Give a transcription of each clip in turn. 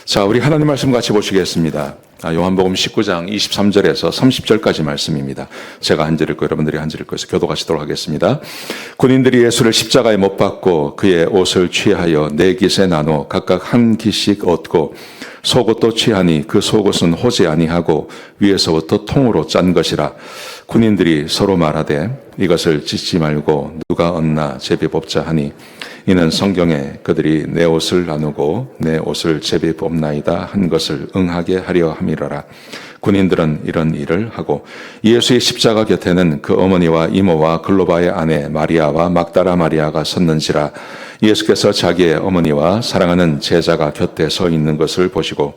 자, 우리 하나님 말씀 같이 보시겠습니다. 요한복음 19장 23절에서 30절까지 말씀입니다. 제가 한 절 읽고 여러분들이 한 절 읽고 해서 교도하시도록 하겠습니다. 군인들이 예수를 십자가에 못 박고 그의 옷을 취하여 네 깃에 나눠 각각 한 깃씩 얻고 속옷도 취하니 그 속옷은 호지 아니하고 위에서부터 통으로 짠 것이라. 군인들이 서로 말하되 이것을 찢지 말고 누가 얻나 제비 뽑자 하니 이는 성경에 그들이 내 옷을 나누고 내 옷을 제비 뽑나이다 한 것을 응하게 하려 함이라라. 군인들은 이런 일을 하고 예수의 십자가 곁에는 그 어머니와 이모와 글로바의 아내 마리아와 막다라 마리아가 섰는지라. 예수께서 자기의 어머니와 사랑하는 제자가 곁에 서 있는 것을 보시고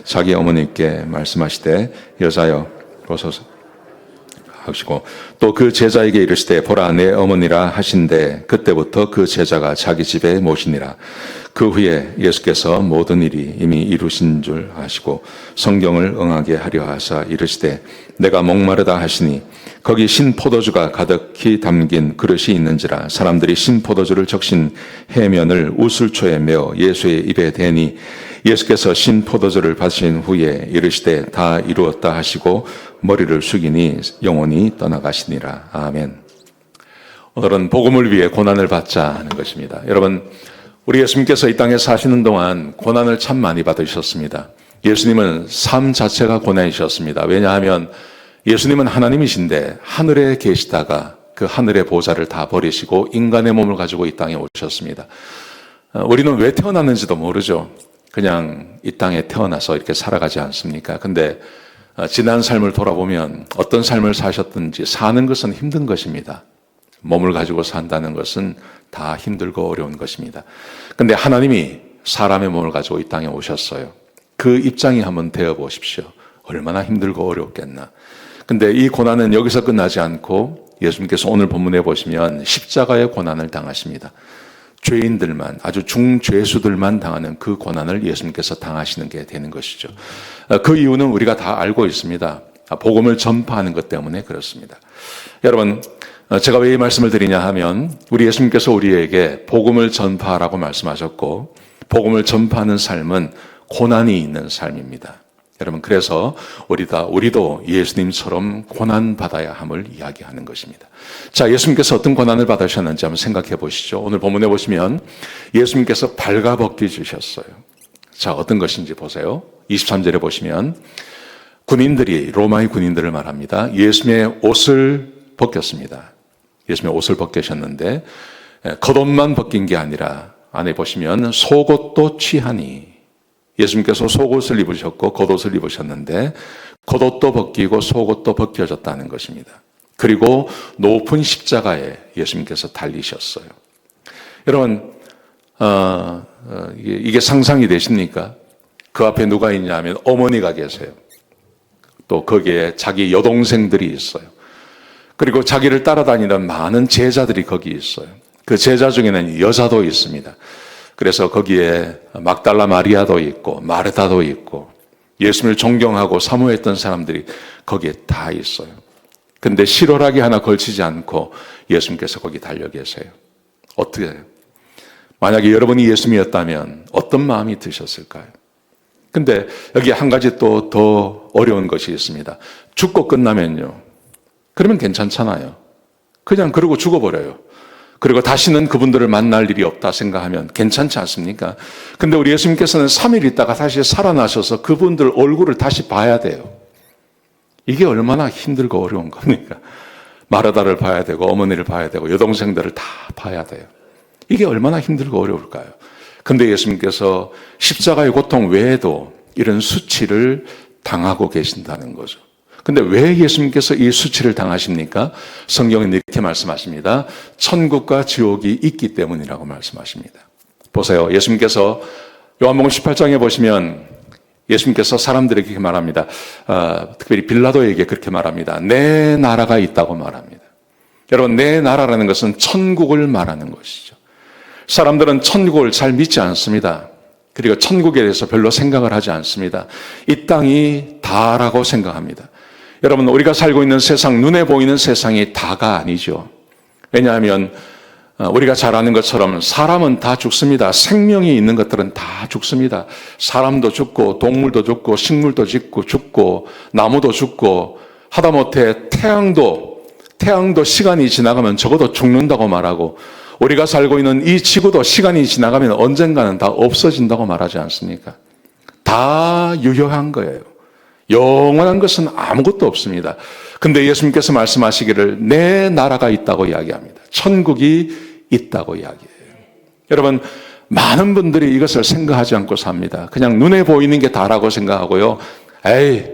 자기 어머니께 말씀하시되 여자여 보소서 하시고 또 그 제자에게 이르시되 보라 내 어머니라 하신대 그때부터 그 제자가 자기 집에 모시니라. 그 후에 예수께서 모든 일이 이미 이루신 줄 아시고 성경을 응하게 하려 하사 이르시되 내가 목마르다 하시니 거기 신 포도주가 가득히 담긴 그릇이 있는지라. 사람들이 신 포도주를 적신 해면을 우슬초에 메어 예수의 입에 대니 예수께서 신 포도주를 받으신 후에 이르시되 다 이루었다 하시고 머리를 숙이니 영혼이 떠나가시니라. 아멘. 오늘은 복음을 위해 고난을 받자 하는 것입니다. 여러분, 우리 예수님께서 이 땅에 사시는 동안 고난을 참 많이 받으셨습니다. 예수님은 삶 자체가 고난이셨습니다. 왜냐하면 예수님은 하나님이신데 하늘에 계시다가 그 하늘의 보좌를 다 버리시고 인간의 몸을 가지고 이 땅에 오셨습니다. 우리는 왜 태어났는지도 모르죠. 그냥 이 땅에 태어나서 이렇게 살아가지 않습니까? 근데 지난 삶을 돌아보면 어떤 삶을 사셨든지 사는 것은 힘든 것입니다. 몸을 가지고 산다는 것은 다 힘들고 어려운 것입니다. 근데 하나님이 사람의 몸을 가지고 이 땅에 오셨어요. 그 입장이 한번 되어 보십시오. 얼마나 힘들고 어렵겠나. 근데 이 고난은 여기서 끝나지 않고 예수님께서 오늘 본문에 보시면 십자가의 고난을 당하십니다. 죄인들만, 아주 중죄수들만 당하는 그 고난을 예수님께서 당하시는 게 되는 것이죠. 그 이유는 우리가 다 알고 있습니다. 복음을 전파하는 것 때문에 그렇습니다. 여러분, 제가 왜 이 말씀을 드리냐 하면 우리 예수님께서 우리에게 복음을 전파하라고 말씀하셨고 복음을 전파하는 삶은 고난이 있는 삶입니다. 여러분, 그래서 우리도 예수님처럼 고난받아야 함을 이야기하는 것입니다. 자, 예수님께서 어떤 고난을 받으셨는지 한번 생각해 보시죠. 오늘 본문에 보시면 예수님께서 발가벗기 주셨어요. 자, 어떤 것인지 보세요. 23절에 보시면 군인들이, 로마의 군인들을 말합니다. 예수님의 옷을 벗겼습니다. 예수님의 옷을 벗기셨는데 겉옷만 벗긴 게 아니라 안에 보시면 속옷도 취하니, 예수님께서 속옷을 입으셨고 겉옷을 입으셨는데 겉옷도 벗기고 속옷도 벗겨졌다는 것입니다. 그리고 높은 십자가에 예수님께서 달리셨어요. 여러분, 이게 상상이 되십니까? 그 앞에 누가 있냐면 어머니가 계세요. 또 거기에 자기 여동생들이 있어요. 그리고 자기를 따라다니는 많은 제자들이 거기 있어요. 그 제자 중에는 여자도 있습니다. 그래서 거기에 막달라 마리아도 있고 마르다도 있고 예수님을 존경하고 사모했던 사람들이 거기에 다 있어요. 근데 실오라기 하나 걸치지 않고 예수님께서 거기 달려 계세요. 어떻게 해요? 만약에 여러분이 예수님이었다면 어떤 마음이 드셨을까요? 근데 여기 한 가지 또 더 어려운 것이 있습니다. 죽고 끝나면요. 그러면 괜찮잖아요. 그냥 그러고 죽어버려요. 그리고 다시는 그분들을 만날 일이 없다 생각하면 괜찮지 않습니까? 근데 우리 예수님께서는 3일 있다가 다시 살아나셔서 그분들 얼굴을 다시 봐야 돼요. 이게 얼마나 힘들고 어려운 겁니까? 마르다를 봐야 되고 어머니를 봐야 되고 여동생들을 다 봐야 돼요. 이게 얼마나 힘들고 어려울까요? 근데 예수님께서 십자가의 고통 외에도 이런 수치를 당하고 계신다는 거죠. 근데 왜 예수님께서 이 수치를 당하십니까? 성경은 이렇게 말씀하십니다. 천국과 지옥이 있기 때문이라고 말씀하십니다. 보세요. 예수님께서 요한복음 18장에 보시면 예수님께서 사람들에게 그렇게 말합니다. 특별히 빌라도에게 그렇게 말합니다. 내 나라가 있다고 말합니다. 여러분, 내 나라라는 것은 천국을 말하는 것이죠. 사람들은 천국을 잘 믿지 않습니다. 그리고 천국에 대해서 별로 생각을 하지 않습니다. 이 땅이 다라고 생각합니다. 여러분, 우리가 살고 있는 세상, 눈에 보이는 세상이 다가 아니죠. 왜냐하면 우리가 잘 아는 것처럼 사람은 다 죽습니다. 생명이 있는 것들은 다 죽습니다. 사람도 죽고 동물도 죽고 식물도 죽고 나무도 죽고 하다못해 태양도 시간이 지나가면 적어도 죽는다고 말하고 우리가 살고 있는 이 지구도 시간이 지나가면 언젠가는 다 없어진다고 말하지 않습니까? 다 유효한 거예요. 영원한 것은 아무것도 없습니다. 근데 예수님께서 말씀하시기를 내 나라가 있다고 이야기합니다. 천국이 있다고 이야기해요. 여러분, 많은 분들이 이것을 생각하지 않고 삽니다. 그냥 눈에 보이는 게 다라고 생각하고요. 에이,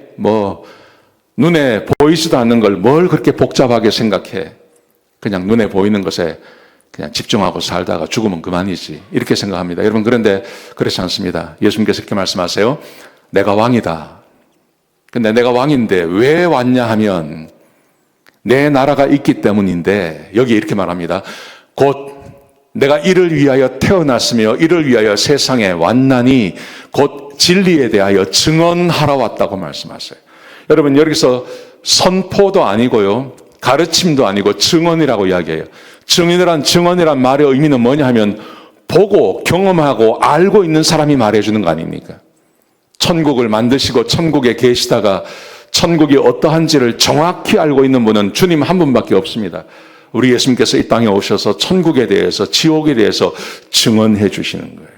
눈에 보이지도 않는 걸 뭘 그렇게 복잡하게 생각해. 그냥 눈에 보이는 것에 그냥 집중하고 살다가 죽으면 그만이지. 이렇게 생각합니다. 여러분, 그런데 그렇지 않습니다. 예수님께서 이렇게 말씀하세요. 내가 왕이다. 근데 내가 왕인데 왜 왔냐 하면 내 나라가 있기 때문인데 여기 이렇게 말합니다. 곧 내가 이를 위하여 태어났으며 이를 위하여 세상에 왔나니 곧 진리에 대하여 증언하러 왔다고 말씀하세요. 여러분, 여기서 선포도 아니고요, 가르침도 아니고 증언이라고 이야기해요. 증언이란 말의 의미는 뭐냐 하면 보고 경험하고 알고 있는 사람이 말해주는 거 아닙니까? 천국을 만드시고 천국에 계시다가 천국이 어떠한지를 정확히 알고 있는 분은 주님 한 분밖에 없습니다. 우리 예수님께서 이 땅에 오셔서 천국에 대해서 지옥에 대해서 증언해 주시는 거예요.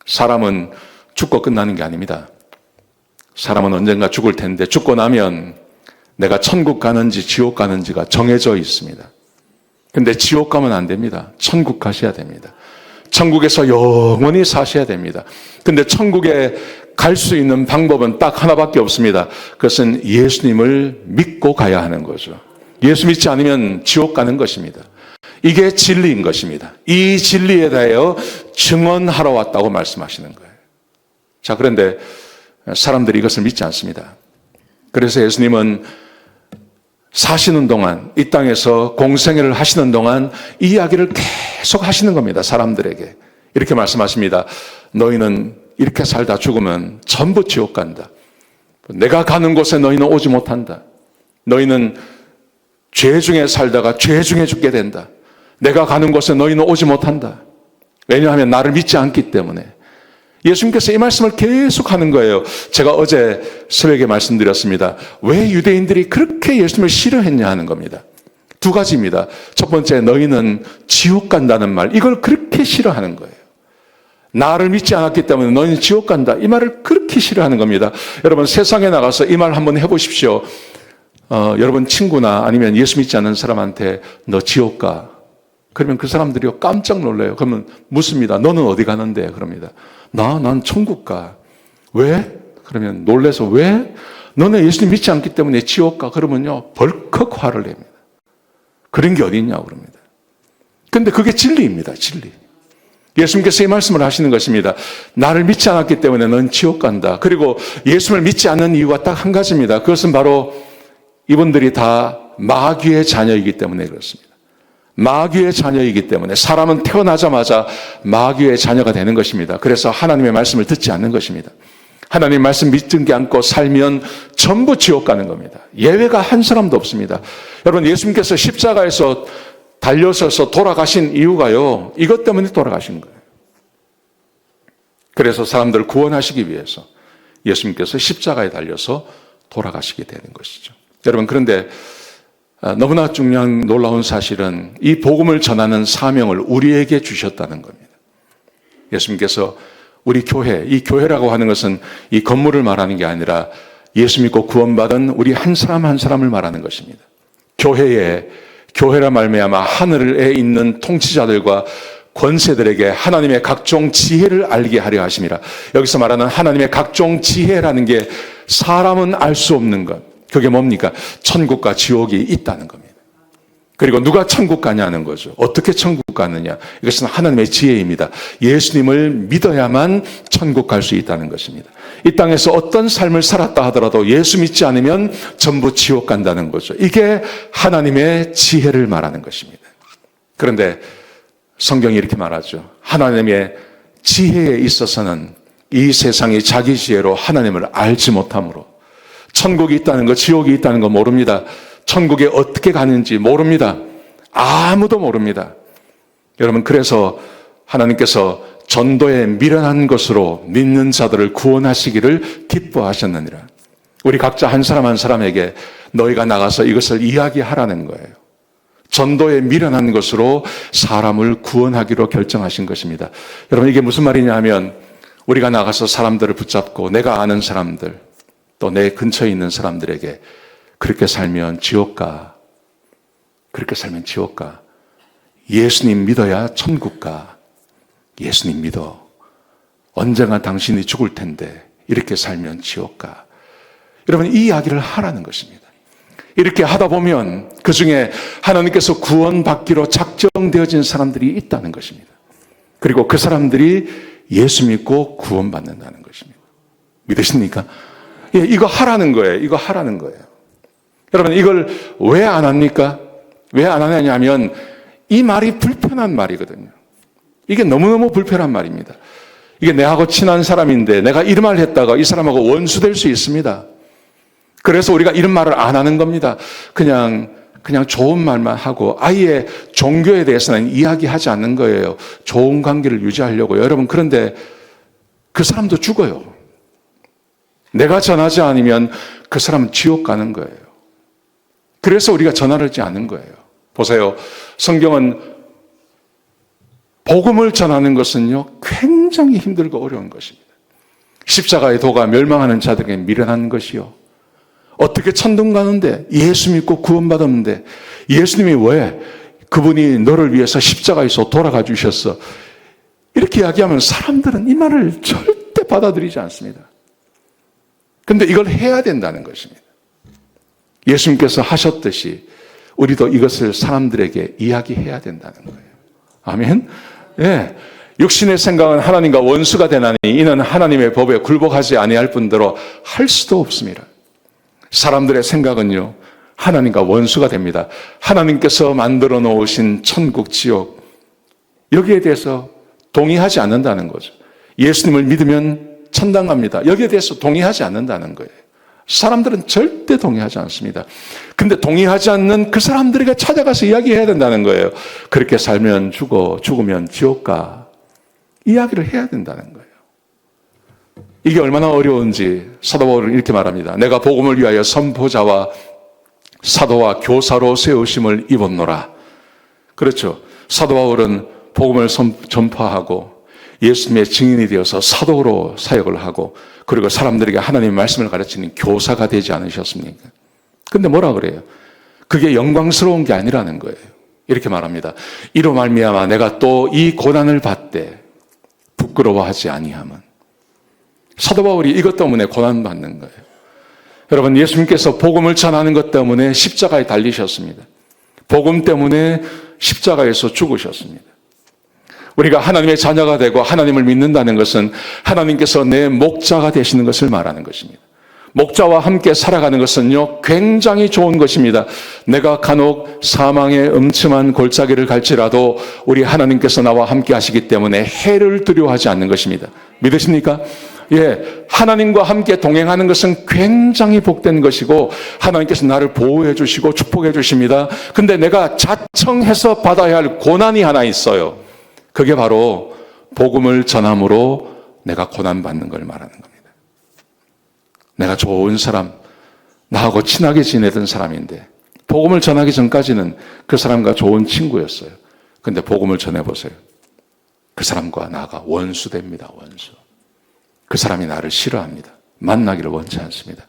사람은 죽고 끝나는 게 아닙니다. 사람은 언젠가 죽을 텐데 죽고 나면 내가 천국 가는지 지옥 가는지가 정해져 있습니다. 근데 지옥 가면 안 됩니다. 천국 가셔야 됩니다. 천국에서 영원히 사셔야 됩니다. 근데 천국에 갈 수 있는 방법은 딱 하나밖에 없습니다. 그것은 예수님을 믿고 가야 하는 거죠. 예수 믿지 않으면 지옥 가는 것입니다. 이게 진리인 것입니다. 이 진리에 대하여 증언하러 왔다고 말씀하시는 거예요. 자, 그런데 사람들이 이것을 믿지 않습니다. 그래서 예수님은 사시는 동안, 이 땅에서 공생애를 하시는 동안 이 이야기를 계속 하시는 겁니다. 사람들에게. 이렇게 말씀하십니다. 너희는 이렇게 살다 죽으면 전부 지옥 간다. 내가 가는 곳에 너희는 오지 못한다. 너희는 죄 중에 살다가 죄 중에 죽게 된다. 내가 가는 곳에 너희는 오지 못한다. 왜냐하면 나를 믿지 않기 때문에. 예수님께서 이 말씀을 계속 하는 거예요. 제가 어제 새벽에 말씀드렸습니다. 왜 유대인들이 그렇게 예수님을 싫어했냐 하는 겁니다. 두 가지입니다. 첫 번째, 너희는 지옥 간다는 말, 이걸 그렇게 싫어하는 거예요. 나를 믿지 않았기 때문에 너희는 지옥 간다, 이 말을 그렇게 싫어하는 겁니다. 여러분, 세상에 나가서 이 말 한번 해보십시오. 여러분 친구나 아니면 예수 믿지 않는 사람한테 너 지옥 가. 그러면 그 사람들이 깜짝 놀라요. 그러면 묻습니다. 너는 어디 가는데? 그럽니다. 난 천국 가. 왜? 그러면 놀래서 왜? 너는 예수님 믿지 않기 때문에 지옥 가. 그러면요, 벌컥 화를 냅니다. 그런 게 어디 있냐고 그럽니다. 근데 그게 진리입니다. 진리. 예수님께서 이 말씀을 하시는 것입니다. 나를 믿지 않았기 때문에 넌 지옥 간다. 그리고 예수님을 믿지 않는 이유가 딱 한 가지입니다. 그것은 바로 이분들이 다 마귀의 자녀이기 때문에 그렇습니다. 마귀의 자녀이기 때문에 사람은 태어나자마자 마귀의 자녀가 되는 것입니다. 그래서 하나님의 말씀을 듣지 않는 것입니다. 하나님의 말씀 믿지 않고 살면 전부 지옥 가는 겁니다. 예외가 한 사람도 없습니다. 여러분, 예수님께서 십자가에서 달려서서 돌아가신 이유가요, 이것 때문에 돌아가신 거예요. 그래서 사람들을 구원하시기 위해서 예수님께서 십자가에 달려서 돌아가시게 되는 것이죠. 여러분, 그런데 너무나 중요한 놀라운 사실은 이 복음을 전하는 사명을 우리에게 주셨다는 겁니다. 예수님께서 우리 교회, 이 교회라고 하는 것은 이 건물을 말하는 게 아니라 예수 믿고 구원받은 우리 한 사람 한 사람을 말하는 것입니다. 교회라 말미암아 하늘에 있는 통치자들과 권세들에게 하나님의 각종 지혜를 알게 하려 하심이라. 여기서 말하는 하나님의 각종 지혜라는 게 사람은 알 수 없는 것. 그게 뭡니까? 천국과 지옥이 있다는 겁니다. 그리고 누가 천국 가냐는 거죠. 어떻게 천국 가느냐? 이것은 하나님의 지혜입니다. 예수님을 믿어야만 천국 갈 수 있다는 것입니다. 이 땅에서 어떤 삶을 살았다 하더라도 예수 믿지 않으면 전부 지옥 간다는 거죠. 이게 하나님의 지혜를 말하는 것입니다. 그런데 성경이 이렇게 말하죠. 하나님의 지혜에 있어서는 이 세상이 자기 지혜로 하나님을 알지 못하므로 천국이 있다는 거, 지옥이 있다는 거 모릅니다. 천국에 어떻게 가는지 모릅니다. 아무도 모릅니다. 여러분, 그래서 하나님께서 전도에 미련한 것으로 믿는 자들을 구원하시기를 기뻐하셨느니라. 우리 각자 한 사람 한 사람에게 너희가 나가서 이것을 이야기하라는 거예요. 전도에 미련한 것으로 사람을 구원하기로 결정하신 것입니다. 여러분, 이게 무슨 말이냐 하면 우리가 나가서 사람들을 붙잡고 내가 아는 사람들, 또 내 근처에 있는 사람들에게 그렇게 살면 지옥 가. 그렇게 살면 지옥 가. 예수님 믿어야 천국 가. 예수님 믿어. 언젠가 당신이 죽을 텐데 이렇게 살면 지옥 가. 여러분, 이 이야기를 하라는 것입니다. 이렇게 하다 보면 그 중에 하나님께서 구원받기로 작정되어진 사람들이 있다는 것입니다. 그리고 그 사람들이 예수 믿고 구원받는다는 것입니다. 믿으십니까? 예, 이거 하라는 거예요. 이거 하라는 거예요. 여러분, 이걸 왜 안 합니까? 왜 안 하냐면 이 말이 불편한 말이거든요. 이게 너무너무 불편한 말입니다. 이게 내하고 친한 사람인데 내가 이런 말을 했다가 이 사람하고 원수될 수 있습니다. 그래서 우리가 이런 말을 안 하는 겁니다. 그냥 좋은 말만 하고 아예 종교에 대해서는 이야기하지 않는 거예요. 좋은 관계를 유지하려고요. 여러분, 그런데 그 사람도 죽어요. 내가 전하지 않으면 그 사람은 지옥 가는 거예요. 그래서 우리가 전하지 않는 거예요. 보세요. 성경은 복음을 전하는 것은요, 굉장히 힘들고 어려운 것입니다. 십자가의 도가 멸망하는 자들에게 미련한 것이요. 어떻게 천국 가는데 예수 믿고 구원받았는데 예수님이 왜 그분이 너를 위해서 십자가에서 돌아가 주셨어. 이렇게 이야기하면 사람들은 이 말을 절대 받아들이지 않습니다. 근데 이걸 해야 된다는 것입니다. 예수님께서 하셨듯이 우리도 이것을 사람들에게 이야기해야 된다는 거예요. 아멘? 예. 육신의 생각은 하나님과 원수가 되나니 이는 하나님의 법에 굴복하지 아니할 뿐더러 할 수도 없습니다. 사람들의 생각은요, 하나님과 원수가 됩니다. 하나님께서 만들어 놓으신 천국, 지옥, 여기에 대해서 동의하지 않는다는 거죠. 예수님을 믿으면 천당 갑니다. 여기에 대해서 동의하지 않는다는 거예요. 사람들은 절대 동의하지 않습니다. 근데 동의하지 않는 그 사람들에게 찾아가서 이야기해야 된다는 거예요. 그렇게 살면 죽으면 지옥 가. 이야기를 해야 된다는 거예요. 이게 얼마나 어려운지 사도 바울은 이렇게 말합니다. 내가 복음을 위하여 선포자와 사도와 교사로 세우심을 입었노라. 그렇죠. 사도 바울은 복음을 전파하고 예수님의 증인이 되어서 사도로 사역을 하고 그리고 사람들에게 하나님의 말씀을 가르치는 교사가 되지 않으셨습니까? 근데 뭐라 그래요? 그게 영광스러운 게 아니라는 거예요. 이렇게 말합니다. 이로 말미암아 내가 또 이 고난을 받되 부끄러워하지 아니함은. 사도 바울이 이것 때문에 고난받는 거예요. 여러분, 예수님께서 복음을 전하는 것 때문에 십자가에 달리셨습니다. 복음 때문에 십자가에서 죽으셨습니다. 우리가 하나님의 자녀가 되고 하나님을 믿는다는 것은 하나님께서 내 목자가 되시는 것을 말하는 것입니다. 목자와 함께 살아가는 것은요, 굉장히 좋은 것입니다. 내가 간혹 사망의 음침한 골짜기를 갈지라도 우리 하나님께서 나와 함께 하시기 때문에 해를 두려워하지 않는 것입니다. 믿으십니까? 예, 하나님과 함께 동행하는 것은 굉장히 복된 것이고 하나님께서 나를 보호해 주시고 축복해 주십니다. 근데 내가 자청해서 받아야 할 고난이 하나 있어요. 그게 바로 복음을 전함으로 내가 고난받는 걸 말하는 겁니다. 내가 좋은 사람, 나하고 친하게 지내던 사람인데 복음을 전하기 전까지는 그 사람과 좋은 친구였어요. 근데 복음을 전해보세요. 그 사람과 나가 원수됩니다. 원수. 그 사람이 나를 싫어합니다. 만나기를 원치 않습니다.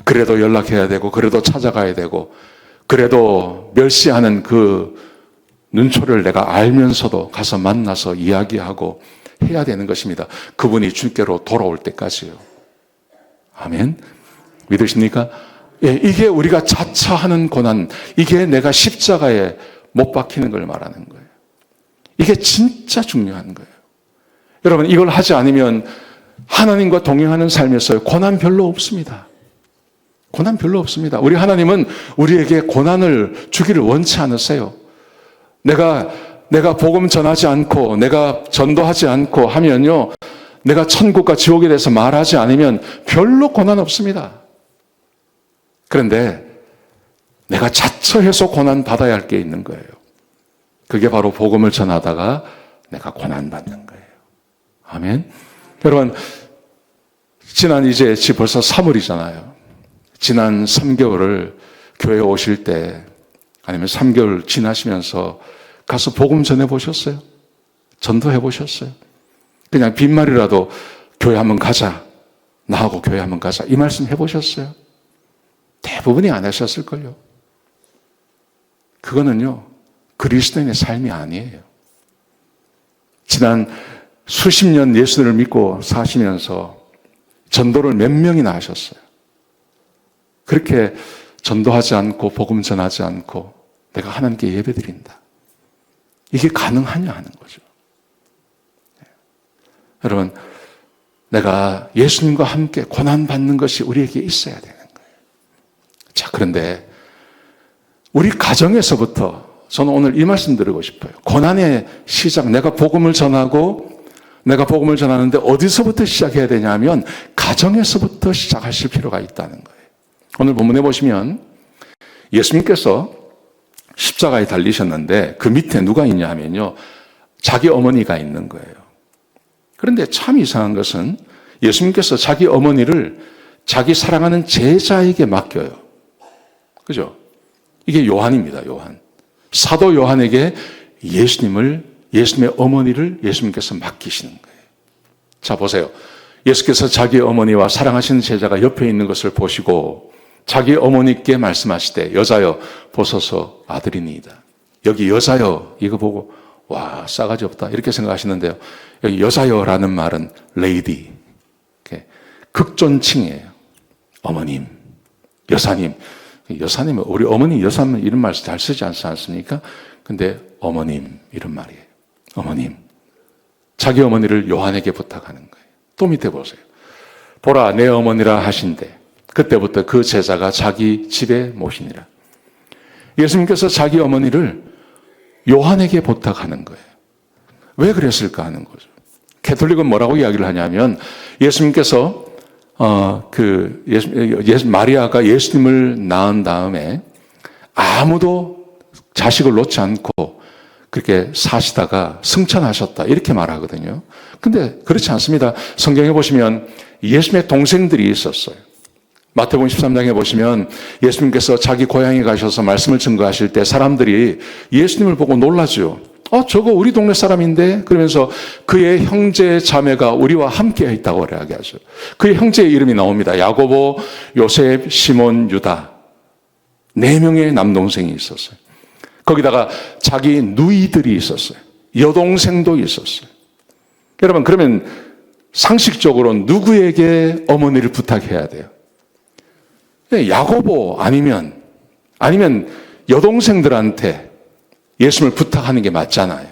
그래도 연락해야 되고 그래도 찾아가야 되고 그래도 멸시하는 그 눈초를 내가 알면서도 가서 만나서 이야기하고 해야 되는 것입니다. 그분이 주께로 돌아올 때까지요. 아멘. 믿으십니까? 예, 이게 우리가 자처하는 고난, 이게 내가 십자가에 못 박히는 걸 말하는 거예요. 이게 진짜 중요한 거예요. 여러분, 이걸 하지 않으면 하나님과 동행하는 삶에서 고난 별로 없습니다. 고난 별로 없습니다. 우리 하나님은 우리에게 고난을 주기를 원치 않으세요. 내가 복음 전하지 않고 내가 전도하지 않고 하면요, 내가 천국과 지옥에 대해서 말하지 않으면 별로 고난 없습니다. 그런데 내가 자처해서 고난 받아야 할 게 있는 거예요. 그게 바로 복음을 전하다가 내가 고난받는 거예요. 아멘. 여러분, 지난 이제 벌써 3월이잖아요. 지난 3개월을 교회 오실 때 아니면 3개월 지나시면서 가서 복음 전해보셨어요? 전도해보셨어요? 그냥 빈말이라도 교회 한번 가자. 나하고 교회 한번 가자. 이 말씀 해보셨어요? 대부분이 안 하셨을걸요. 그거는요, 그리스도인의 삶이 아니에요. 지난 수십 년 예수를 믿고 사시면서 전도를 몇 명이나 하셨어요. 그렇게 전도하지 않고 복음 전하지 않고 내가 하나님께 예배드린다. 이게 가능하냐 하는 거죠. 여러분, 내가 예수님과 함께 고난받는 것이 우리에게 있어야 되는 거예요. 자, 그런데 우리 가정에서부터 저는 오늘 이 말씀 드리고 싶어요. 고난의 시작, 내가 복음을 전하는데 어디서부터 시작해야 되냐면 가정에서부터 시작하실 필요가 있다는 거예요. 오늘 본문에 보시면 예수님께서 십자가에 달리셨는데 그 밑에 누가 있냐 하면요, 자기 어머니가 있는 거예요. 그런데 참 이상한 것은 예수님께서 자기 어머니를 자기 사랑하는 제자에게 맡겨요. 그죠? 이게 요한입니다, 요한. 사도 요한에게 예수님의 어머니를 예수님께서 맡기시는 거예요. 자, 보세요. 예수께서 자기 어머니와 사랑하시는 제자가 옆에 있는 것을 보시고 자기 어머니께 말씀하시되 여자여 보소서 아들이니이다. 여기 여자여 이거 보고 와, 싸가지 없다 이렇게 생각하시는데요. 여기 여자여라는 말은 레이디, 극존칭이에요. 어머님, 여사님. 여사님은 우리 어머니, 여사님 이런 말 잘 쓰지 않습니까? 근데 어머님 이런 말이에요. 어머님. 자기 어머니를 요한에게 부탁하는 거예요. 또 밑에 보세요. 보라 내 어머니라 하신대. 그때부터 그 제자가 자기 집에 모시니라. 예수님께서 자기 어머니를 요한에게 부탁하는 거예요. 왜 그랬을까 하는 거죠. 캐톨릭은 뭐라고 이야기를 하냐면 예수님께서 마리아가 예수님을 낳은 다음에 아무도 자식을 놓지 않고 그렇게 사시다가 승천하셨다 이렇게 말하거든요. 근데 그렇지 않습니다. 성경에 보시면 예수님의 동생들이 있었어요. 마태복음 13장에 보시면 예수님께서 자기 고향에 가셔서 말씀을 증거하실 때 사람들이 예수님을 보고 놀라죠. 저거 우리 동네 사람인데? 그러면서 그의 형제 자매가 우리와 함께 있다고 이야기하죠. 그의 형제의 이름이 나옵니다. 야고보, 요셉, 시몬, 유다. 4명의 남동생이 있었어요. 거기다가 자기 누이들이 있었어요. 여동생도 있었어요. 여러분, 그러면 상식적으로 누구에게 어머니를 부탁해야 돼요? 야고보 아니면 여동생들한테 예수님을 부탁하는 게 맞잖아요.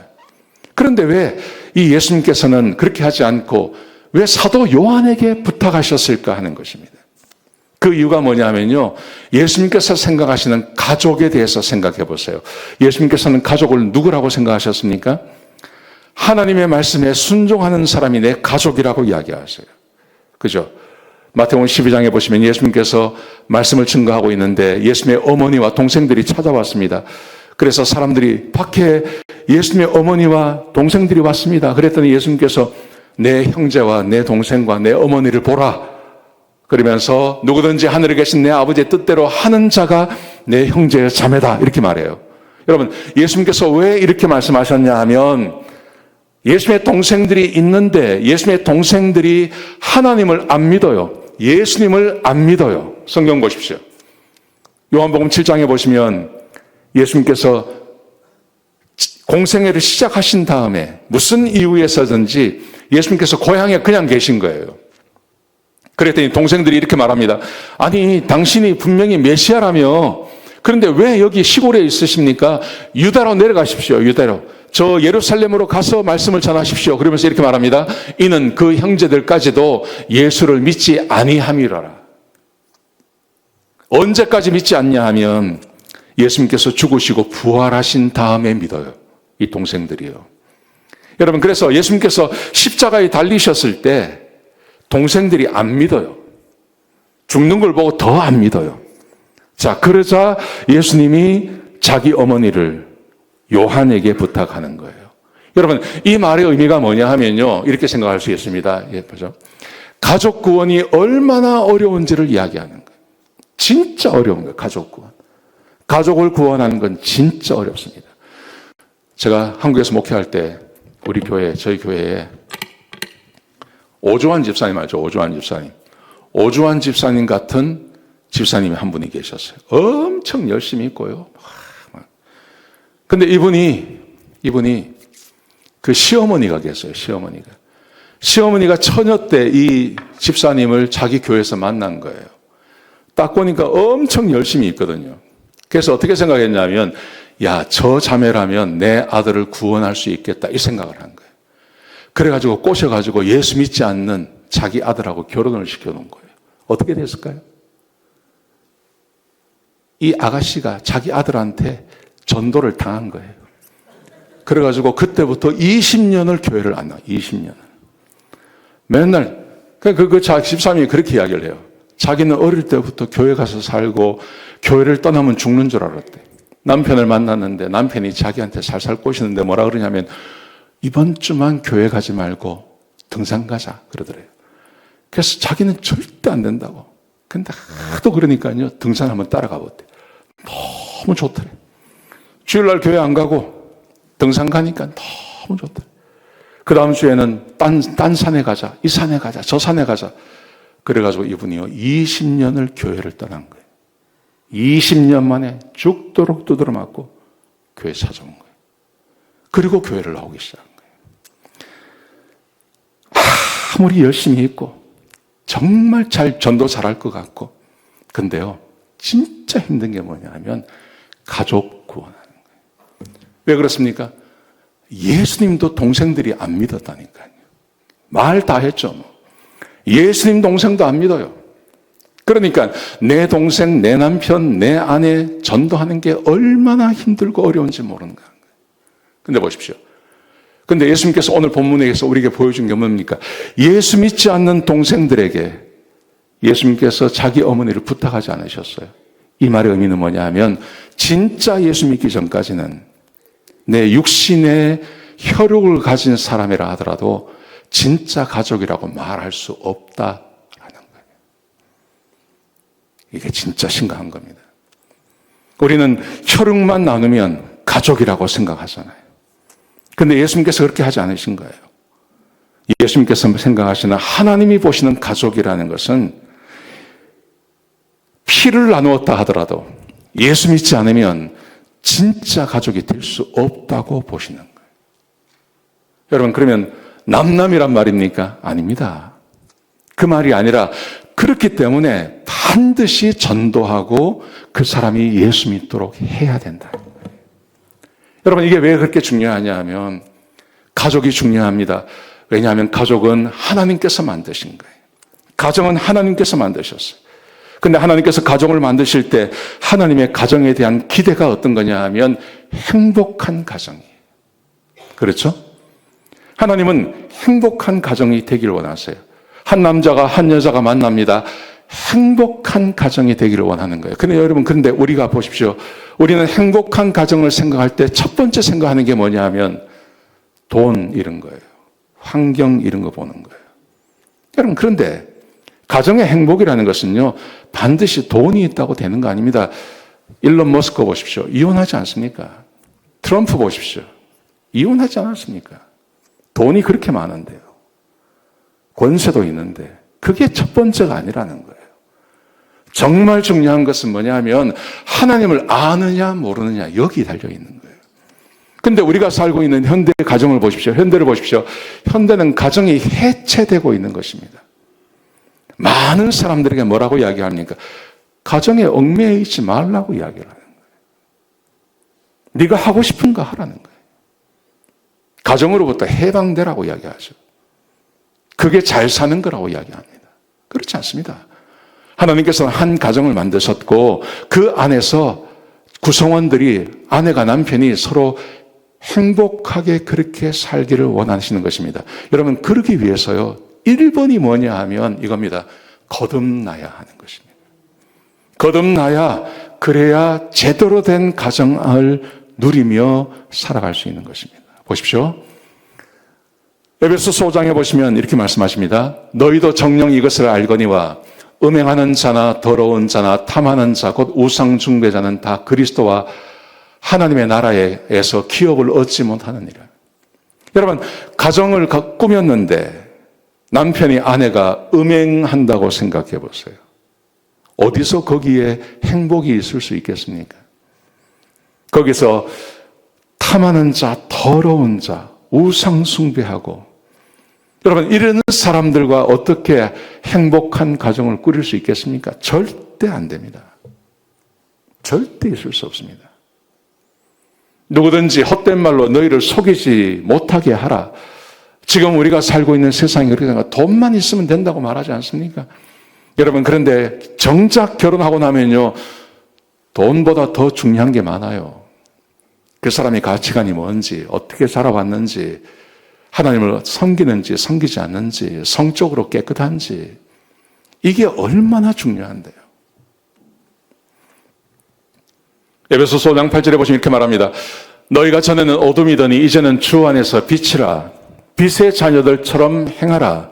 그런데 왜 이 예수님께서는 그렇게 하지 않고 왜 사도 요한에게 부탁하셨을까 하는 것입니다. 그 이유가 뭐냐면요, 예수님께서 생각하시는 가족에 대해서 생각해 보세요. 예수님께서는 가족을 누구라고 생각하셨습니까? 하나님의 말씀에 순종하는 사람이 내 가족이라고 이야기하세요. 그죠? 마태복음 12장에 보시면 예수님께서 말씀을 증거하고 있는데 예수님의 어머니와 동생들이 찾아왔습니다. 그래서 사람들이 밖에 예수님의 어머니와 동생들이 왔습니다. 그랬더니 예수님께서 내 형제와 내 동생과 내 어머니를 보라. 그러면서 누구든지 하늘에 계신 내 아버지의 뜻대로 하는 자가 내 형제의 자매다. 이렇게 말해요. 여러분, 예수님께서 왜 이렇게 말씀하셨냐 하면 예수님의 동생들이 있는데 예수님의 동생들이 하나님을 안 믿어요. 예수님을 안 믿어요. 성경 보십시오. 요한복음 7장에 보시면 예수님께서 공생애를 시작하신 다음에 무슨 이유에서든지 예수님께서 고향에 그냥 계신 거예요. 그랬더니 동생들이 이렇게 말합니다. 아니, 당신이 분명히 메시아라며 그런데 왜 여기 시골에 있으십니까? 유다로 내려가십시오. 유다로. 저 예루살렘으로 가서 말씀을 전하십시오. 그러면서 이렇게 말합니다. 이는 그 형제들까지도 예수를 믿지 아니함이로라. 언제까지 믿지 않냐 하면 예수님께서 죽으시고 부활하신 다음에 믿어요. 이 동생들이요. 여러분, 그래서 예수님께서 십자가에 달리셨을 때 동생들이 안 믿어요. 죽는 걸 보고 더 안 믿어요. 자, 그러자 예수님이 자기 어머니를 요한에게 부탁하는 거예요. 여러분, 이 말의 의미가 뭐냐 하면요, 이렇게 생각할 수 있습니다. 예, 보죠. 가족 구원이 얼마나 어려운지를 이야기하는 거예요. 진짜 어려운 거예요, 가족 구원. 가족을 구원하는 건 진짜 어렵습니다. 제가 한국에서 목회할 때 우리 교회, 저희 교회에 오주환 집사님 알죠? 오주환 집사님. 오주환 집사님 같은 집사님이 한 분이 계셨어요. 엄청 열심히 있고요. 근데 이분이 그 시어머니가 계세요. 시어머니가 처녀 때 이 집사님을 자기 교회에서 만난 거예요. 딱 보니까 엄청 열심히 있거든요. 그래서 어떻게 생각했냐면, 야, 저 자매라면 내 아들을 구원할 수 있겠다, 이 생각을 한 거예요. 그래가지고 꼬셔가지고 예수 믿지 않는 자기 아들하고 결혼을 시켜놓은 거예요. 어떻게 됐을까요? 이 아가씨가 자기 아들한테 전도를 당한 거예요. 그래가지고 그때부터 20년을 교회를 안 나와요. 20년을. 맨날, 집사님이 그렇게 이야기를 해요. 자기는 어릴 때부터 교회 가서 살고 교회를 떠나면 죽는 줄 알았대. 남편을 만났는데 남편이 자기한테 살살 꼬시는데 뭐라 그러냐면 이번 주만 교회 가지 말고 등산 가자 그러더래요. 그래서 자기는 절대 안 된다고. 근데 하도 그러니까요, 등산 한번 따라가 보대. 너무 좋더래. 주일날 교회 안 가고 등산 가니까 너무 좋더래. 그 다음 주에는 딴 산에 가자, 이 산에 가자, 저 산에 가자. 그래가지고 이분이요, 20년을 교회를 떠난 거예요. 20년 만에 죽도록 두드려 맞고 교회 찾아온 거예요. 그리고 교회를 나오기 시작한 거예요. 아무리 열심히 있고 정말 전도 잘할 것 같고, 근데요, 진짜 힘든 게 뭐냐 하면 가족 구원하는 거예요. 왜 그렇습니까? 예수님도 동생들이 안 믿었다니까요. 말 다 했죠. 예수님 동생도 안 믿어요. 그러니까 내 동생, 내 남편, 내 아내 전도하는 게 얼마나 힘들고 어려운지 모르는 거예요. 근데 보십시오. 근데 예수님께서 오늘 본문에서 우리에게 보여준 게 뭡니까? 예수 믿지 않는 동생들에게 예수님께서 자기 어머니를 부탁하지 않으셨어요. 이 말의 의미는 뭐냐 하면 진짜 예수 믿기 전까지는 내 육신의 혈육을 가진 사람이라 하더라도 진짜 가족이라고 말할 수 없다라는 거예요. 이게 진짜 심각한 겁니다. 우리는 혈육만 나누면 가족이라고 생각하잖아요. 근데 예수님께서 그렇게 하지 않으신 거예요. 예수님께서 생각하시는 하나님이 보시는 가족이라는 것은 피를 나누었다 하더라도 예수 믿지 않으면 진짜 가족이 될 수 없다고 보시는 거예요. 여러분, 그러면 남남이란 말입니까? 아닙니다. 그 말이 아니라 그렇기 때문에 반드시 전도하고 그 사람이 예수 믿도록 해야 된다는 거예요. 여러분, 이게 왜 그렇게 중요하냐 하면 가족이 중요합니다. 왜냐하면 가족은 하나님께서 만드신 거예요. 가정은 하나님께서 만드셨어요. 근데 하나님께서 가정을 만드실 때 하나님의 가정에 대한 기대가 어떤 거냐 하면 행복한 가정이에요. 그렇죠? 하나님은 행복한 가정이 되기를 원하세요. 한 남자가 한 여자가 만납니다. 행복한 가정이 되기를 원하는 거예요. 근데 여러분, 그런데 우리가 보십시오. 우리는 행복한 가정을 생각할 때 첫 번째 생각하는 게 뭐냐 하면 돈 이런 거예요. 환경 이런 거 보는 거예요. 여러분, 그런데 가정의 행복이라는 것은요, 반드시 돈이 있다고 되는 거 아닙니다. 일론 머스크 보십시오. 이혼하지 않습니까? 트럼프 보십시오. 이혼하지 않았습니까? 돈이 그렇게 많은데요. 권세도 있는데 그게 첫 번째가 아니라는 거예요. 정말 중요한 것은 뭐냐면 하나님을 아느냐 모르느냐, 여기 달려있는 거예요. 근데 우리가 살고 있는 현대 가정을 보십시오. 현대를 보십시오. 현대는 가정이 해체되고 있는 것입니다. 많은 사람들에게 뭐라고 이야기합니까? 가정에 얽매여 있지 말라고 이야기를 하는 거예요. 네가 하고 싶은 거 하라는 거예요. 가정으로부터 해방되라고 이야기하죠. 그게 잘 사는 거라고 이야기합니다. 그렇지 않습니다. 하나님께서는 한 가정을 만드셨고 그 안에서 구성원들이, 아내가 남편이 서로 행복하게 그렇게 살기를 원하시는 것입니다. 여러분, 그러기 위해서요, 1번이 뭐냐 하면 이겁니다. 거듭나야 하는 것입니다. 거듭나야, 그래야 제대로 된 가정을 누리며 살아갈 수 있는 것입니다. 보십시오. 에베소서 5장에 보시면 이렇게 말씀하십니다. 너희도 정녕 이것을 알거니와 음행하는 자나 더러운 자나 탐하는 자 곧 우상 숭배자는 다 그리스도와 하나님의 나라에서 기업을 얻지 못하느니라. 여러분, 가정을 꾸몄는데 남편이 아내가 음행한다고 생각해 보세요. 어디서 거기에 행복이 있을 수 있겠습니까? 거기서 탐하는 자, 더러운 자, 우상 숭배하고, 여러분, 이런 사람들과 어떻게 행복한 가정을 꾸릴 수 있겠습니까? 절대 안 됩니다. 절대 있을 수 없습니다. 누구든지 헛된 말로 너희를 속이지 못하게 하라. 지금 우리가 살고 있는 세상이 그렇게 생각합니다. 돈만 있으면 된다고 말하지 않습니까? 여러분, 그런데 정작 결혼하고 나면요, 돈보다 더 중요한 게 많아요. 그 사람의 가치관이 뭔지, 어떻게 살아왔는지, 하나님을 섬기는지 섬기지 않는지, 성적으로 깨끗한지, 이게 얼마나 중요한데요. 에베소서 5장 8절에 보시면 이렇게 말합니다. 너희가 전에는 어둠이더니 이제는 주 안에서 빛이라. 빛의 자녀들처럼 행하라.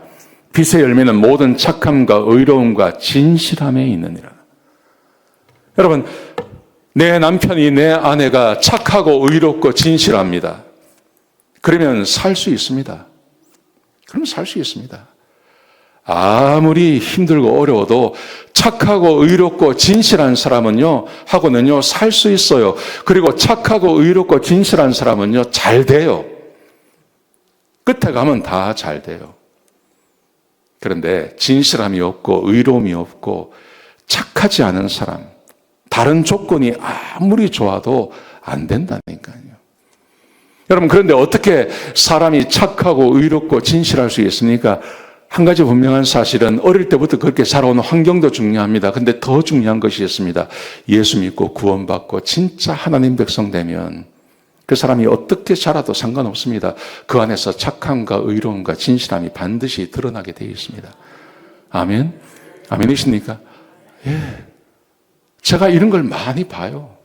빛의 열매는 모든 착함과 의로움과 진실함에 있느니라. 여러분, 내 남편이, 내 아내가 착하고 의롭고 진실합니다. 그러면 살 수 있습니다. 그러면 살 수 있습니다. 아무리 힘들고 어려워도 착하고 의롭고 진실한 사람은요, 하고는요, 살 수 있어요. 그리고 착하고 의롭고 진실한 사람은요, 잘 돼요. 끝에 가면 다 잘 돼요. 그런데 진실함이 없고 의로움이 없고 착하지 않은 사람, 다른 조건이 아무리 좋아도 안 된다니까요. 여러분, 그런데 어떻게 사람이 착하고 의롭고 진실할 수 있습니까? 한 가지 분명한 사실은 어릴 때부터 그렇게 살아온 환경도 중요합니다. 근데 더 중요한 것이 있습니다. 예수 믿고 구원받고 진짜 하나님 백성 되면 그 사람이 어떻게 자라도 상관없습니다. 그 안에서 착함과 의로움과 진실함이 반드시 드러나게 되어 있습니다. 아멘? 아멘이십니까? 예. 제가 이런 걸 많이 봐요.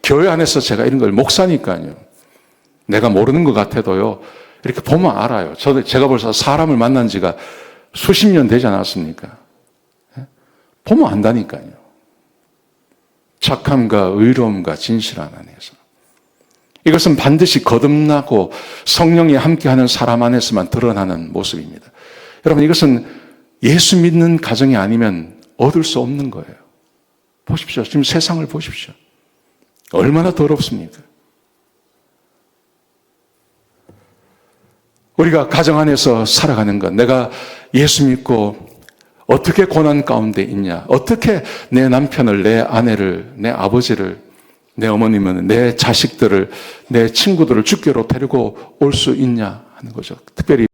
교회 안에서 제가 이런 걸 목사니까요. 내가 모르는 것 같아도요, 이렇게 보면 알아요. 제가 벌써 사람을 만난 지가 수십 년 되지 않았습니까? 보면 안다니까요. 착함과 의로움과 진실함 안에서. 이것은 반드시 거듭나고 성령이 함께하는 사람 안에서만 드러나는 모습입니다. 여러분, 이것은 예수 믿는 가정이 아니면 얻을 수 없는 거예요. 보십시오. 지금 세상을 보십시오. 얼마나 더럽습니까? 우리가 가정 안에서 살아가는 것, 내가 예수 믿고 어떻게 고난 가운데 있냐, 어떻게 내 남편을, 내 아내를, 내 아버지를, 내 어머님은, 내 자식들을, 내 친구들을 주께로 데리고 올 수 있냐 하는 거죠. 특별히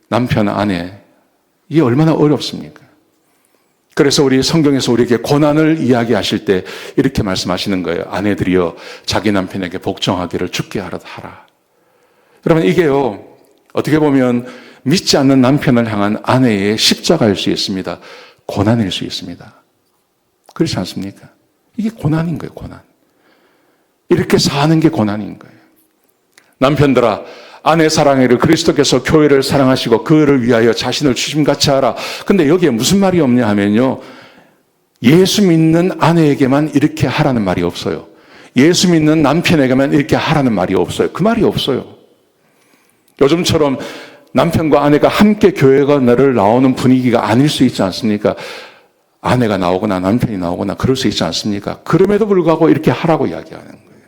남편, 아내, 이게 얼마나 어렵습니까? 그래서 우리 성경에서 우리에게 고난을 이야기하실 때 이렇게 말씀하시는 거예요. 아내들이여 자기 남편에게 복종하기를 주께 하라. 여러분, 이게요, 어떻게 보면 믿지 않는 남편을 향한 아내의 십자가일 수 있습니다. 고난일 수 있습니다. 그렇지 않습니까? 이게 고난인 거예요, 고난. 이렇게 사는 게 고난인 거예요. 남편들아, 아내 사랑해를 그리스도께서 교회를 사랑하시고 그를 위하여 자신을 주심같이 하라. 근데 여기에 무슨 말이 없냐 하면요, 예수 믿는 아내에게만 이렇게 하라는 말이 없어요. 예수 믿는 남편에게만 이렇게 하라는 말이 없어요. 그 말이 없어요. 요즘처럼 남편과 아내가 함께 교회를 나오는 분위기가 아닐 수 있지 않습니까? 아내가 나오거나 남편이 나오거나 그럴 수 있지 않습니까? 그럼에도 불구하고 이렇게 하라고 이야기하는 거예요.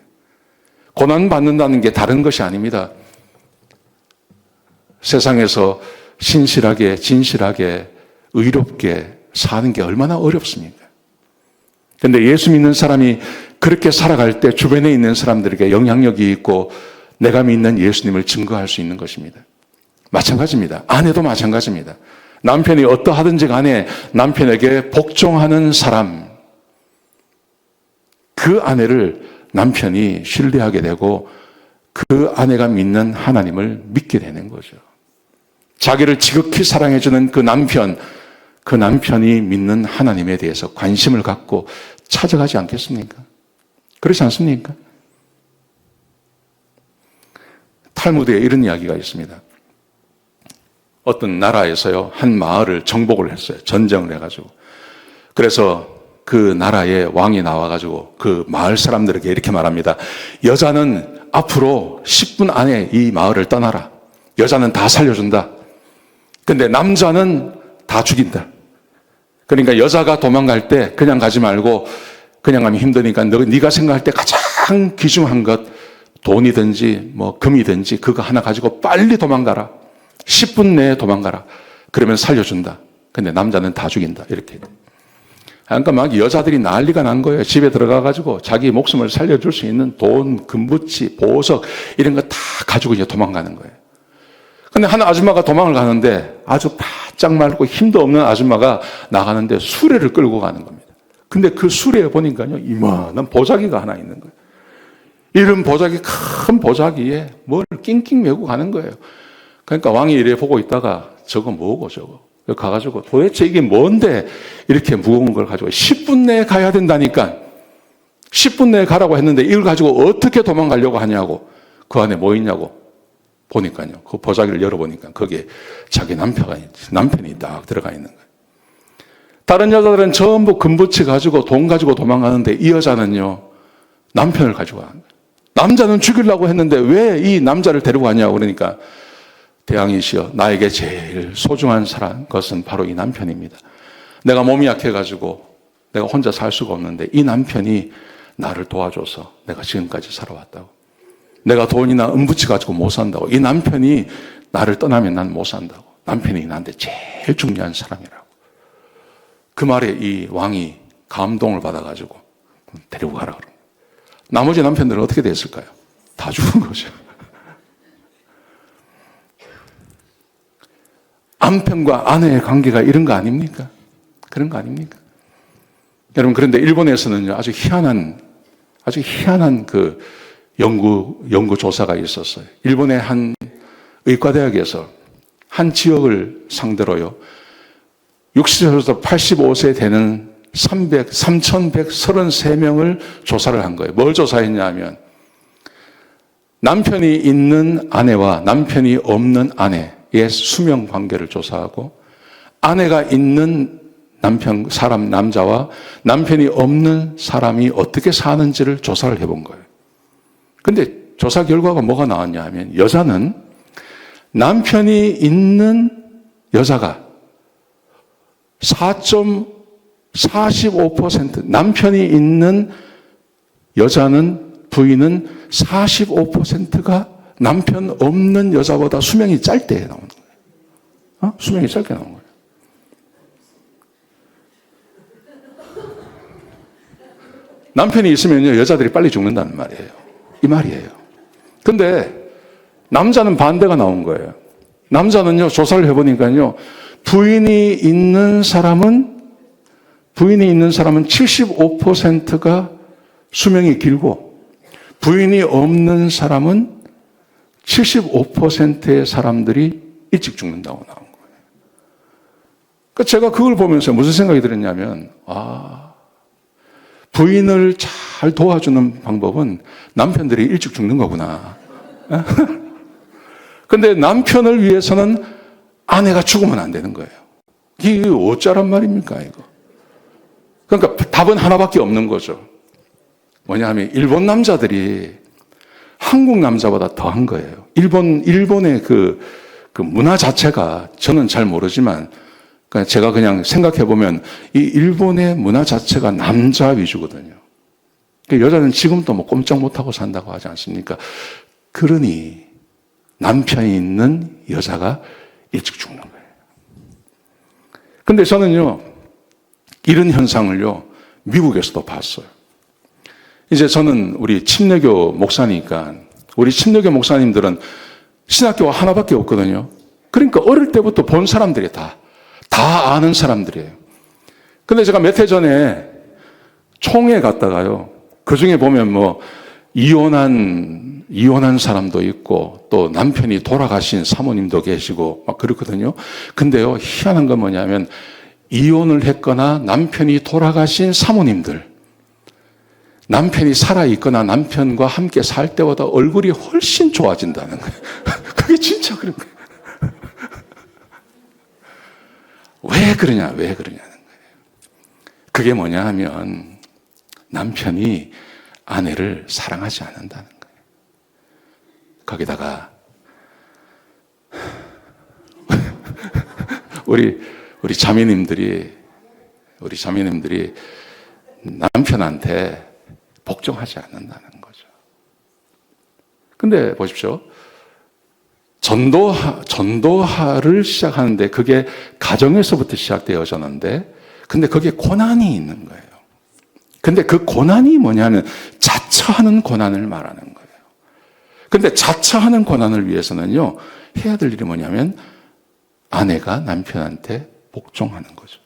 고난받는다는 게 다른 것이 아닙니다. 세상에서 신실하게, 진실하게, 의롭게 사는 게 얼마나 어렵습니까? 그런데 예수 믿는 사람이 그렇게 살아갈 때 주변에 있는 사람들에게 영향력이 있고 내가 믿는 예수님을 증거할 수 있는 것입니다. 마찬가지입니다. 아내도 마찬가지입니다. 남편이 어떠하든지 간에 남편에게 복종하는 사람, 그 아내를 남편이 신뢰하게 되고 그 아내가 믿는 하나님을 믿게 되는 거죠. 자기를 지극히 사랑해주는 그 남편이 믿는 하나님에 대해서 관심을 갖고 찾아가지 않겠습니까? 그렇지 않습니까? 탈무드에 이런 이야기가 있습니다. 어떤 나라에서요, 한 마을을 정복을 했어요. 전쟁을 해가지고. 그래서 그 나라의 왕이 나와가지고 그 마을 사람들에게 이렇게 말합니다. 여자는 앞으로 10분 안에 이 마을을 떠나라. 여자는 다 살려준다. 근데 남자는 다 죽인다. 그러니까 여자가 도망갈 때 그냥 가지 말고 그냥 가면 힘드니까 네가 생각할 때 가장 귀중한 것 돈이든지 뭐 금이든지 그거 하나 가지고 빨리 도망가라. 10분 내에 도망가라. 그러면 살려준다. 근데 남자는 다 죽인다. 이렇게. 그러니까 막 여자들이 난리가 난 거예요. 집에 들어가가지고 자기 목숨을 살려줄 수 있는 돈, 금붙이, 보석 이런 거 다 가지고 이제 도망가는 거예요. 근데 한 아줌마가 도망을 가는데 아주 바짝 말고 힘도 없는 아줌마가 나가는데 수레를 끌고 가는 겁니다. 근데 그 수레에 보니까요, 이만한 보자기가 하나 있는 거예요. 이런 보자기, 큰 보자기에 뭘 낑낑 메고 가는 거예요. 그러니까 왕이 이래 보고 있다가 저거 뭐고 저거. 가가지고 도대체 이게 뭔데 이렇게 무거운 걸 가지고 10분 내에 가야 된다니까. 10분 내에 가라고 했는데 이걸 가지고 어떻게 도망가려고 하냐고. 그 안에 뭐 있냐고. 보니까요. 그 보자기를 열어보니까 거기에 자기 남편이 딱 들어가 있는 거예요. 다른 여자들은 전부 금붙이 가지고 돈 가지고 도망가는데 이 여자는요. 남편을 가지고 가는 거예요. 남자는 죽이려고 했는데 왜 이 남자를 데리고 가냐고 그러니까 대왕이시여 나에게 제일 소중한 사람 것은 바로 이 남편입니다. 내가 몸이 약해가지고 내가 혼자 살 수가 없는데 이 남편이 나를 도와줘서 내가 지금까지 살아왔다고. 내가 돈이나 은부치 가지고 못 산다고. 이 남편이 나를 떠나면 난 못 산다고. 남편이 나한테 제일 중요한 사람이라고. 그 말에 이 왕이 감동을 받아가지고 데리고 가라 그러고. 나머지 남편들은 어떻게 됐을까요? 다 죽은 거죠. 남편과 아내의 관계가 이런 거 아닙니까? 그런 거 아닙니까? 여러분, 그런데 일본에서는요, 아주 희한한 그 연구조사가 있었어요. 일본의 한 의과대학에서 한 지역을 상대로요, 60세에서 85세 되는 3,133명을 조사를 한 거예요. 뭘 조사했냐 하면, 남편이 있는 아내와 남편이 없는 아내의 수명 관계를 조사하고, 아내가 있는 남자와 남편이 없는 사람이 어떻게 사는지를 조사를 해본 거예요. 근데 조사 결과가 뭐가 나왔냐 하면, 여자는 남편이 있는 여자가 4.45%, 남편이 있는 부인은 45%가 남편 없는 여자보다 수명이 짧게 나오는 거예요. 수명이 짧게 나오는 거예요. 남편이 있으면요, 여자들이 빨리 죽는다는 말이에요. 이 말이에요. 근데 남자는 반대가 나온 거예요. 남자는요, 조사를 해보니까요, 부인이 있는 사람은 75%가 수명이 길고, 부인이 없는 사람은 75%의 사람들이 일찍 죽는다고 나온 거예요. 그러니까 제가 그걸 보면서 무슨 생각이 들었냐면, 부인을 잘 도와주는 방법은 남편들이 일찍 죽는 거구나. 근데 남편을 위해서는 아내가 죽으면 안 되는 거예요. 이게 어쩌란 말입니까, 이거? 그러니까 답은 하나밖에 없는 거죠. 뭐냐 하면, 일본 남자들이 한국 남자보다 더한 거예요. 일본의 그 문화 자체가 저는 잘 모르지만, 제가 그냥 생각해보면, 이 일본의 문화 자체가 남자 위주거든요. 여자는 지금도 뭐 꼼짝 못하고 산다고 하지 않습니까? 그러니 남편이 있는 여자가 일찍 죽는 거예요. 근데 저는요, 이런 현상을요, 미국에서도 봤어요. 이제 저는 우리 침례교 목사니까, 우리 침례교 목사님들은 신학교가 하나밖에 없거든요. 그러니까 어릴 때부터 본 사람들이 다 아는 사람들이에요. 근데 제가 몇 해 전에 총회 갔다가요, 그 중에 보면 뭐, 이혼한 사람도 있고, 또 남편이 돌아가신 사모님도 계시고, 막 그렇거든요. 근데요, 희한한 건 뭐냐면, 이혼을 했거나 남편이 돌아가신 사모님들, 남편이 살아있거나 남편과 함께 살 때보다 얼굴이 훨씬 좋아진다는 거예요. 그게 진짜 그런 거예요. 왜 그러냐는 거예요. 그게 뭐냐 하면 남편이 아내를 사랑하지 않는다는 거예요. 거기다가 우리 자매님들이 남편한테 복종하지 않는다는 거죠. 근데 보십시오. 전도하를 시작하는데 그게 가정에서부터 시작되어졌는데 근데 거기에 고난이 있는 거예요. 근데 그 고난이 뭐냐면 자처하는 고난을 말하는 거예요. 근데 자처하는 고난을 위해서는요, 해야 될 일이 뭐냐면 아내가 남편한테 복종하는 거죠.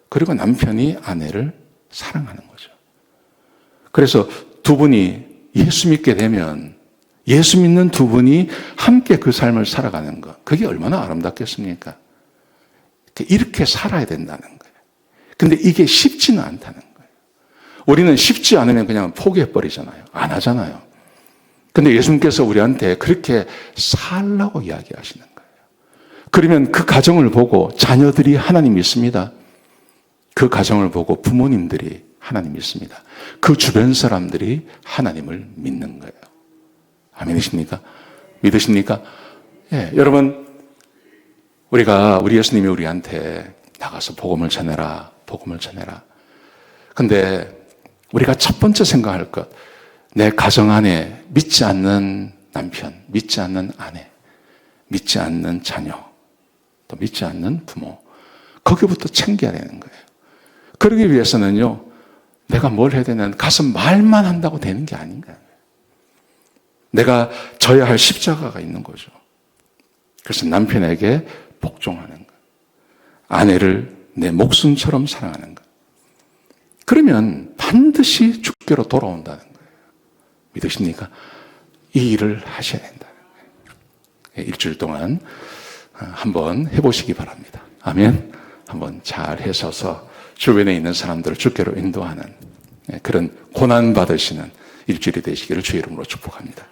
그리고 남편이 아내를 사랑하는 거죠. 그래서 두 분이 예수 믿게 되면 예수 믿는 두 분이 함께 그 삶을 살아가는 것, 그게 얼마나 아름답겠습니까? 이렇게 살아야 된다는 거예요. 근데 이게 쉽지는 않다는 거예요. 우리는 쉽지 않으면 그냥 포기해버리잖아요. 안 하잖아요. 근데 예수님께서 우리한테 그렇게 살라고 이야기하시는 거예요. 그러면 그 가정을 보고 자녀들이 하나님 믿습니다. 그 가정을 보고 부모님들이 하나님 믿습니다. 그 주변 사람들이 하나님을 믿는 거예요. 아멘이십니까? 믿으십니까? 예, 여러분, 우리 예수님이 우리한테 나가서 복음을 전해라, 복음을 전해라. 근데 우리가 첫 번째 생각할 것, 내 가정 안에 믿지 않는 남편, 믿지 않는 아내, 믿지 않는 자녀, 또 믿지 않는 부모, 거기부터 챙겨야 되는 거예요. 그러기 위해서는요, 내가 뭘 해야 되냐면 가서 말만 한다고 되는 게 아닌 거예요. 내가 져야 할 십자가가 있는 거죠. 그래서 남편에게 복종하는 것, 아내를 내 목숨처럼 사랑하는 것. 그러면 반드시 주께로 돌아온다는 거예요. 믿으십니까? 이 일을 하셔야 된다는 거예요. 일주일 동안 한번 해보시기 바랍니다. 아멘. 한번 잘 해서서 주변에 있는 사람들을 주께로 인도하는 그런 고난 받으시는 일주일이 되시기를 주의 이름으로 축복합니다.